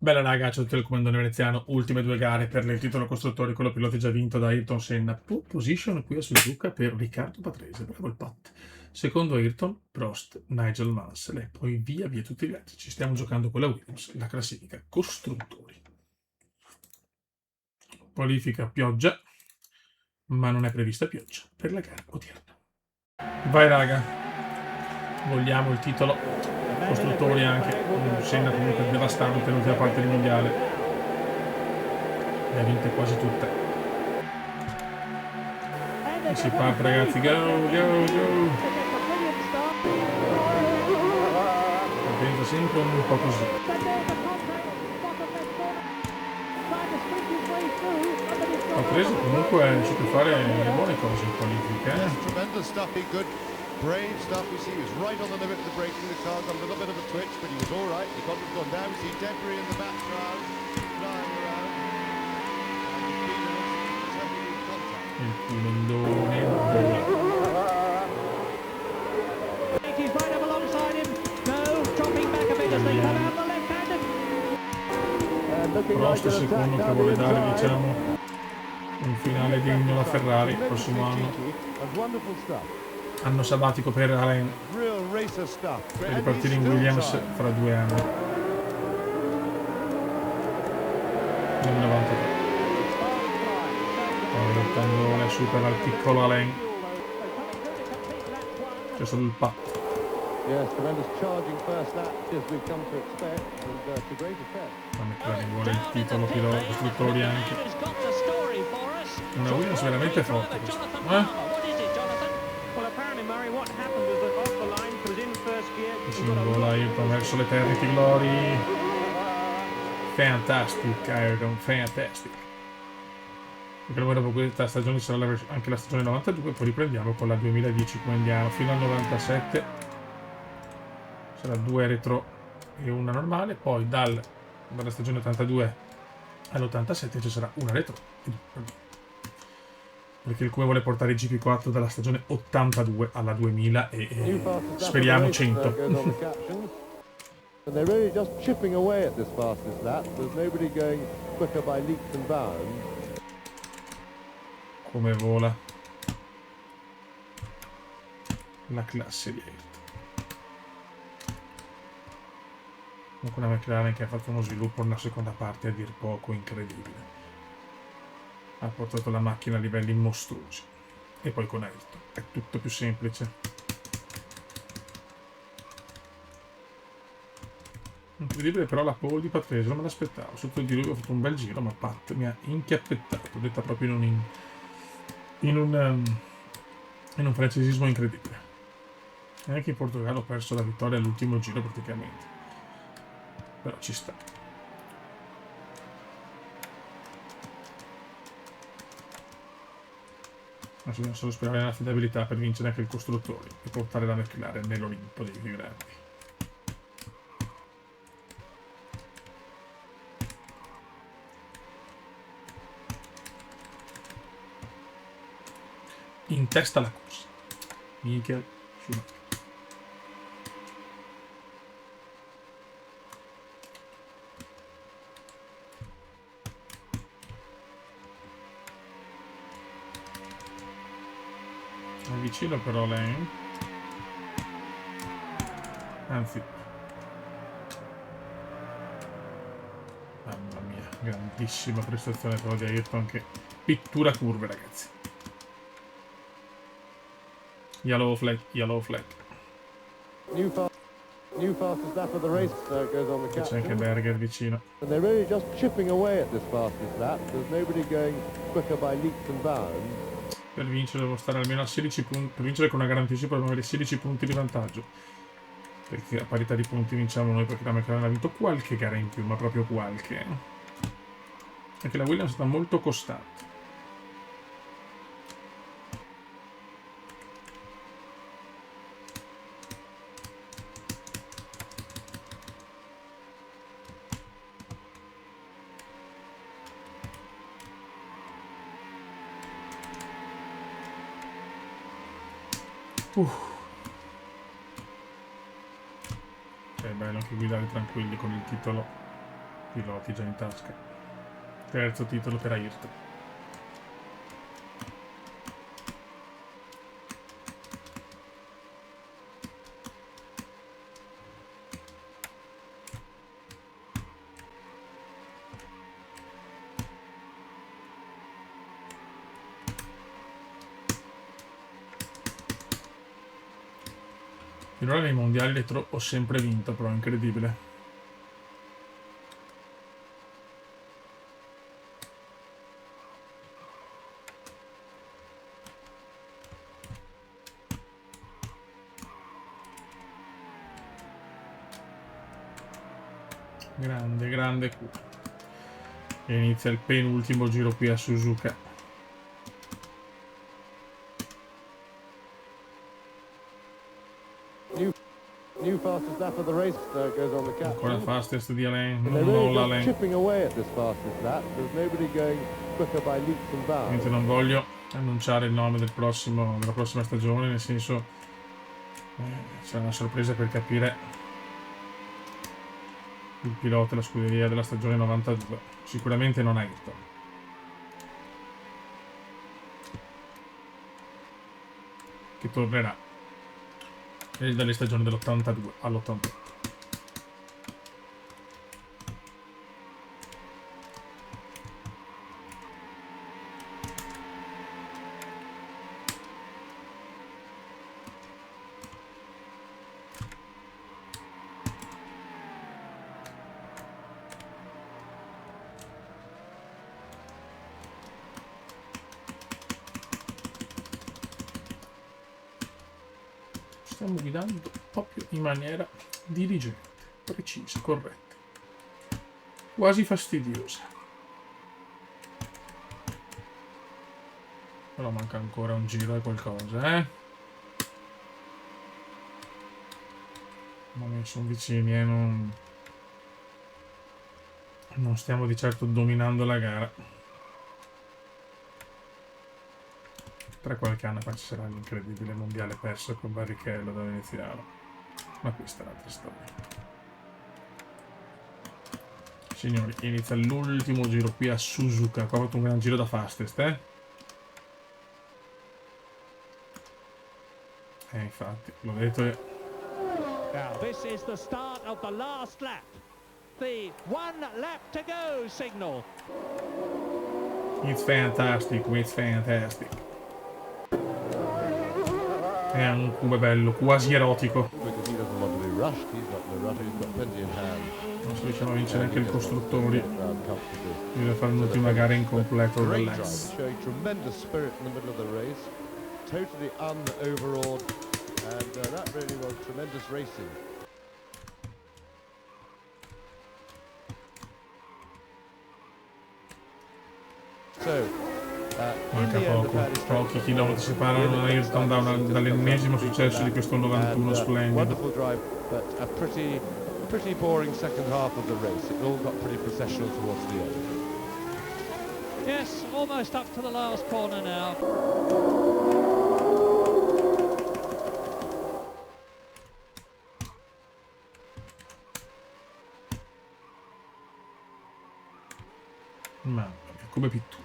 Bella raga, c'è tutto il comandone veneziano, ultime due gare per il titolo costruttori, quello piloti già vinto da Ayrton Senna. Pole position qui a Suzuka per Riccardo Patrese, bravo il Pat. Secondo Ayrton, Prost, Nigel Mansell e poi via via tutti gli altri. Ci stiamo giocando con la Williams, la classifica costruttori. Qualifica pioggia, ma non è prevista pioggia per la gara odierna. Vai raga, vogliamo il titolo costruttori anche. Senna comunque devastante nell'ultima parte del mondiale. Le ha vinte quasi tutte. E si parte ragazzi, go, go, go. Penso sempre un po' così. Ho preso comunque è riuscito a fare buone cose in qualifica. Brave stuff. You see, he was right on the limit of the braking. The car got a little bit of a twitch, but he was all right. He got it gone down. You see debris in the background, flying around. Il cumendone vola. He's right up alongside him. No, dropping back a bit as they come out the left-handed. Prost secondo che vuole dare, diciamo, un finale degno alla Ferrari il prossimo anno. Anno sabbatico per Alain per ripartire in Williams fra 2 anni nel 93. Poi il tallone supera il piccolo Alain, c'è solo il Pat. La McLaren vuole il titolo pilota costruttori anche. Una Williams veramente forte questa. Si invola Ayrton verso l'Eternity Glory. Fantastic Ayrton, fantastic. Perché dopo questa stagione sarà anche la stagione 92, poi riprendiamo con la 2010 come andiamo fino al 97. Sarà 2 retro e una normale, poi dalla stagione 82 all'87 ci sarà una retro e 2. Perché il come vuole portare il GP4 dalla stagione 82 alla 2000 e speriamo 100. They're really just chipping away at this fastest lap. There's nobody going quicker by leaps and bounds. Come vola la classe di Ayrton. Comunque una McLaren che ha fatto uno sviluppo nella seconda parte a dir poco incredibile. Ha portato la macchina a livelli mostruosi. E poi con Ayrton è tutto più semplice. Incredibile però la pole di Patrese, non me l'aspettavo. Sotto il diluvio ho fatto un bel giro, ma Pat mi ha inchiappettato, detta proprio in un francesismo incredibile. E anche in Portogallo ho perso la vittoria all'ultimo giro praticamente. Però ci sta. Adesso dobbiamo solo sperare nell'affidabilità per vincere anche il costruttore e portare la McLaren nell'Olimpo dei più grandi. In testa alla corsa Michael Schumacher. È vicino però lei, anzi, mamma mia, grandissima prestazione però di Ayrton, che pittura curve ragazzi. Yellow flag, yellow flag. New fastest lap of the race goes on the C'è anche Berger vicino. And they're really just chipping away at this fastest lap. There's nobody going quicker by leaps and bounds. Per vincere devo stare almeno a 16 punti. Per vincere con una gara anticipo devo avere 16 punti di vantaggio. Perché a parità di punti vinciamo noi, perché la McLaren ha vinto qualche gara in più, ma proprio qualche. Perché la Williams è stata molto costante. È bello anche guidare tranquilli con il titolo piloti già in tasca. Terzo titolo per Ayrton. Finora nei mondiali ho sempre vinto, però è incredibile. Grande, grande Q. E inizia il penultimo giro qui a Suzuka. New fastest lap of the race goes on the cap. Ancora fastest di Alain, They're non really molla just Alain. chipping away at this fastest lap. There's nobody going quicker by leaps and bounds. Niente, non voglio annunciare il nome della prossima stagione, nel senso c'è una sorpresa per capire il pilota e la scuderia della stagione 92. Sicuramente non Ayrton. Che tornerà dalle stagioni dell'82 all'88. Stiamo guidando proprio in maniera diligente, precisa, corretta, quasi fastidiosa. Però manca ancora un giro e qualcosa, eh? Ma ne sono vicini, non stiamo di certo dominando la gara. Tra qualche anno poi ci sarà l'incredibile mondiale perso con Barrichello da veneziano, ma questa è un'altra storia. Signori, inizia l'ultimo giro qui a Suzuka. Qua ho fatto un gran giro da fastest, infatti, l'ho detto. Now, this is the start of the last lap. The 1 lap to go signal. It's fantastic, it's fantastic. È un cube bello, quasi erotico. Because he doesn't want to be rushed. He's not in a rush. He's got plenty in hand. Non si riusciamo a vincere anche il costruttori. Comfortably. Bisogna fare un'ultima gara in completo Great relax. driver, showing tremendous spirit in the middle of the race. Totally un-overawed. And that really was tremendous racing. So, Manca pochi chilometri separano Ayrton dall'ennesimo successo di questo 91 splendido. Wonderful drive, but a pretty boring second half of the race. It all got pretty processional towards the end. Yes, almost up to the last corner now. Mamma mia, come pittura.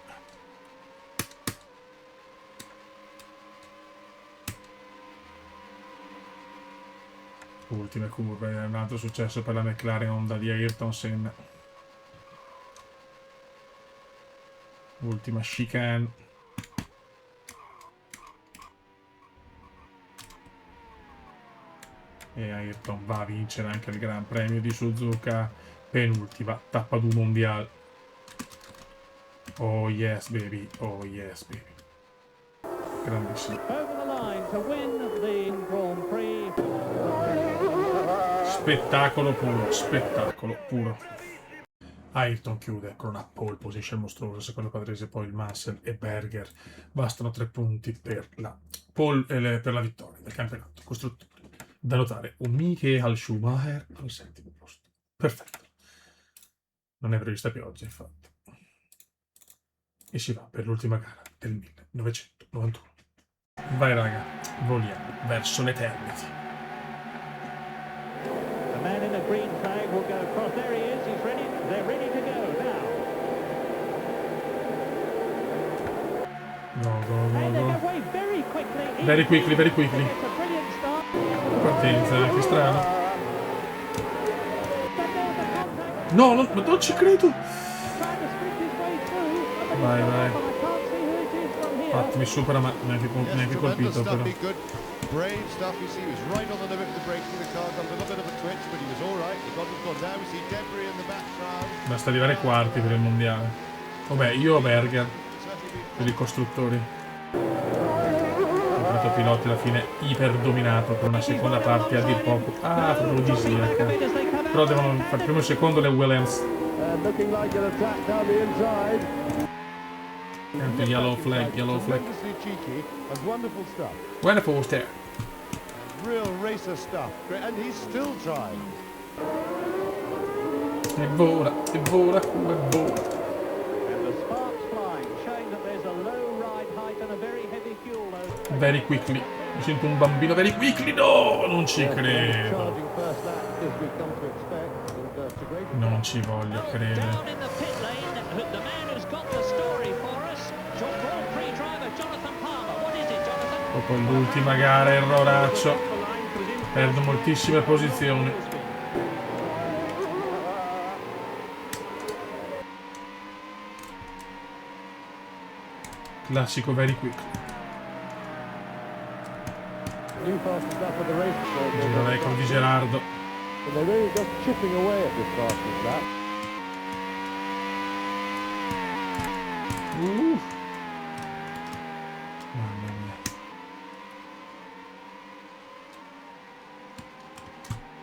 Ultime curve, è un altro successo per la McLaren Honda di Ayrton Senna. Ultima chicane. E Ayrton va a vincere anche il Gran Premio di Suzuka. Penultima tappa 2 mondiale. Oh yes baby, oh yes baby. Grandissimo. Over the line to win the Grand Prix. Spettacolo puro, spettacolo puro. Ayrton chiude con una pole position mostruosa, secondo Padrese, poi il Mansell e Berger. Bastano 3 punti per la vittoria del campionato costruttori. Da notare un Michael Schumacher al 7° posto. Perfetto. Non è prevista pioggia, infatti. E si va per l'ultima gara del 1991. Vai raga, voliamo verso l'eternity. The man in the green flag will go across. There he is. He's ready. They're ready Very quickly, very quickly. It's a brilliant start. Partenza, che strano. But there's a contact. No, non ci credo. Trying to sprint his way through. Vai, vai. But I can't see who it is from here. Infatti mi supera, ma neanche Yes, tremendous colpito stuff. però. He good, brave stuff. You see, he was right on the limit of the braking. The car got a little bit of a twitch, but he was all right. He got it done. Now we see debris in the background. Basta arrivare ai quarti per il mondiale. Vabbè, io ho Berger Certainly been per i costruttori. Il pilota alla fine iper dominato per una seconda parte a dir poco afrodisiaca. Però devono fare primo e secondo le Williams. looking like an attack down the inside. Anche yellow flag, yellow flag. Tremendously cheeky and wonderful stuff. Wonderful stare. Real racer stuff. Great. And he's still trying. E vola, e vola, e vola. And the sparks flying, showing that there's a low ride height and a very heavy fuel load. Very quickly. Mi sento un bambino very quickly. No, non ci credo. Charging first lap as we've come to expect. And to great Non ci voglio credere. Down in the pit lane, the man who's got the story for us, Grand Prix driver Jonathan Palmer. What is it, Jonathan? Dopo l'ultima gara, erroraccio. Perdo moltissime posizioni. Classico very quick. new fastest lap of the race. Giro record di Gerardo. And they're really just chipping away at this fastest lap. Mamma mia.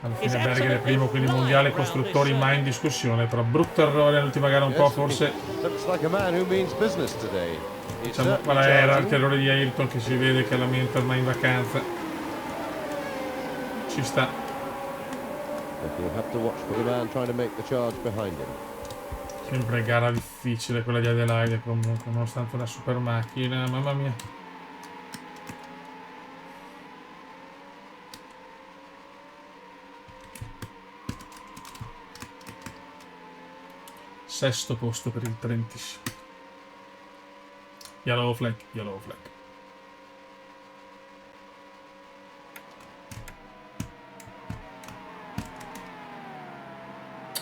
Alla fine Berger è primo, quindi mondiale costruttori mai in discussione. Però brutto errore all'ultima gara, un po' forse. Looks like a man who means business today. He's Diciamo, certainly qual era il charging. terrore di Ayrton che si vede che lamenta ormai in vacanza. Ci sta. But you'll have to watch for the man trying to make the charge behind him. Sempre gara difficile quella di Adelaide comunque, nonostante una super macchina, mamma mia. Sesto posto per il trentissimo. Yellow flag, yellow flag.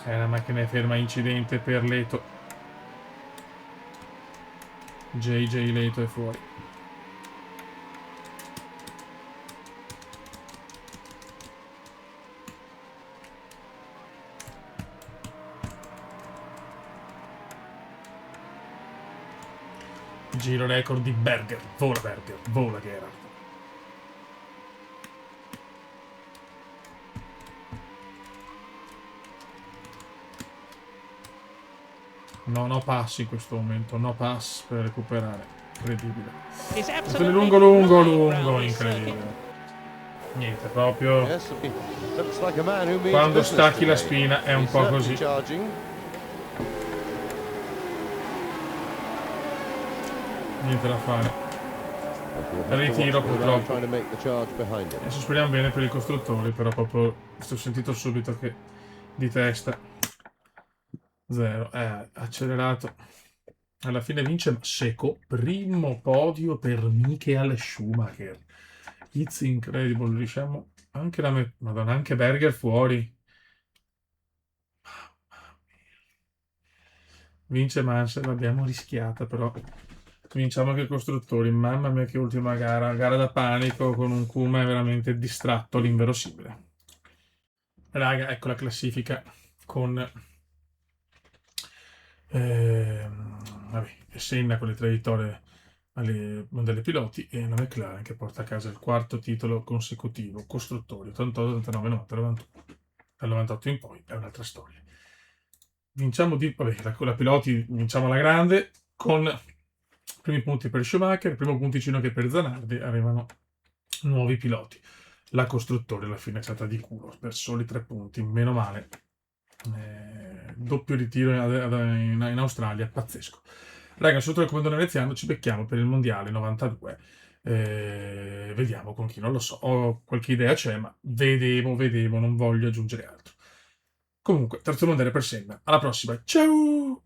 La macchina è ferma, incidente per Leto. JJ Leto è fuori. Giro record di Berger, vola Gerard. No pass in questo momento, no pass per recuperare. Incredibile. It's È absolutely lungo, incredibile. Niente, proprio Yes, looks like a man who means quando business stacchi la today. spina è un He's po' certainly così. charging. Niente da fare. But you'll have to Ritiro, watch for the man purtroppo. trying to make the charge behind him. Adesso speriamo bene per i costruttori, però proprio ho sentito subito che di testa. Zero, accelerato. Alla fine vince Seco, primo podio per Michael Schumacher. It's incredible, diciamo anche Madonna, anche Berger fuori. Vince Mansell, l'abbiamo rischiata, però vinciamo anche i costruttori. Mamma mia che ultima gara da panico con un Kuma veramente distratto all'inverosimile. Raga, ecco la classifica con vabbè, Senna con le 3 vittorie alle mondiali piloti e la McLaren che porta a casa il quarto titolo consecutivo costruttori 88, 89, 90, 91. Dal 98 in poi è un'altra storia. Vinciamo con la piloti vinciamo alla grande con primi punti per Schumacher, primo punticino che per Zanardi, arrivano nuovi piloti. La costruttori alla fine è stata di culo per soli 3 punti, meno male. Doppio ritiro in Australia, pazzesco. Raga, sotto il comando veneziano ci becchiamo per il mondiale 92. Vediamo con chi, non lo so, ho qualche idea c'è, ma vedevo, non voglio aggiungere altro. Comunque, terzo mondiale per Senna. Alla prossima, ciao!